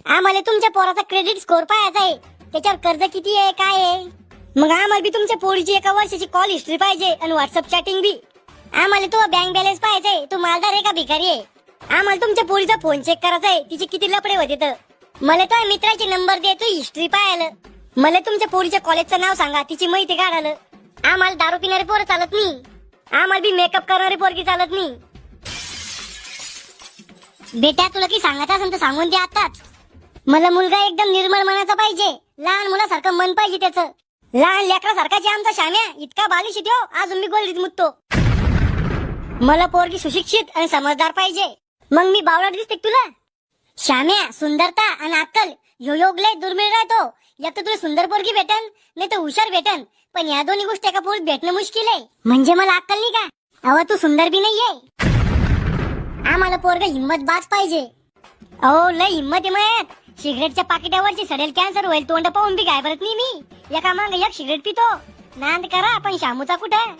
आम्हाला तुमच्या पोराचा credit score पाहायचा आहे, त्याच्यावर कर्ज किती आहे काय आहे. मग आम्हाला बी तुमच्या पोरीची 1 वर्षाची कॉल हिस्ट्री पाहिजे आणि व्हॉट्सअप चॅटिंग बी. आम्हाला तो बँक बॅलन्स पाहिजे, तू मालदार आहे का भिकारी आहे. आम्हाला तुमच्या पोरीचा फोन चेक करायचा आहे, तिचे किती लफडे होते तर. मला तो मित्राचे नंबर दे, तू हिस्ट्री पाहायला. मला तुमच्या पोरीच्या कॉलेजचं नाव सांगा, तिची माहिती काढायला. आम्हाला दारू पिणारे पोरं चालत नाही, आम्हाला बी मेकअप करणारे पोरगी चालत नाही. बेटा तुला की सांगायचं असेल तर सांगून दे आताच. मला मुलगा एकदम निर्मळ मनाचा पाहिजे, लहान मुलासारखं मन पाहिजे त्याचं. लहान लेकरासारखाची आमचा श्याम्या, इतका बालिश देव अजून मी गोल्डीत मुततो. मला पोरगी सुशिक्षित आणि समजदार पाहिजे. मग मी बावळट दिसते तुला? श्याम्या, सुंदरता आणि अक्कल ह्यो योग लय दुर्मिळ राहतो. एक तर तुला सुंदर पोरगी भेटन, नाही तर हुशार भेटन, पण या दोन्ही गोष्टी एका पोरीत भेटणं मुश्किल आहे. म्हणजे मला अक्कल नाही का? अहो तू सुंदर बी नाहीये. आम्हाला पोरगा हिम्मत बाज पाहिजे. अहो लय हिम्मत आहे मयात. सिगरेटच्या पाकिटावरची सडेल कॅन्सर होईल तोंड पाहून बी घाबरत नाही मी. एका मागे एक सिगरेट पितो. नांद करा पण शामूचा कुठं.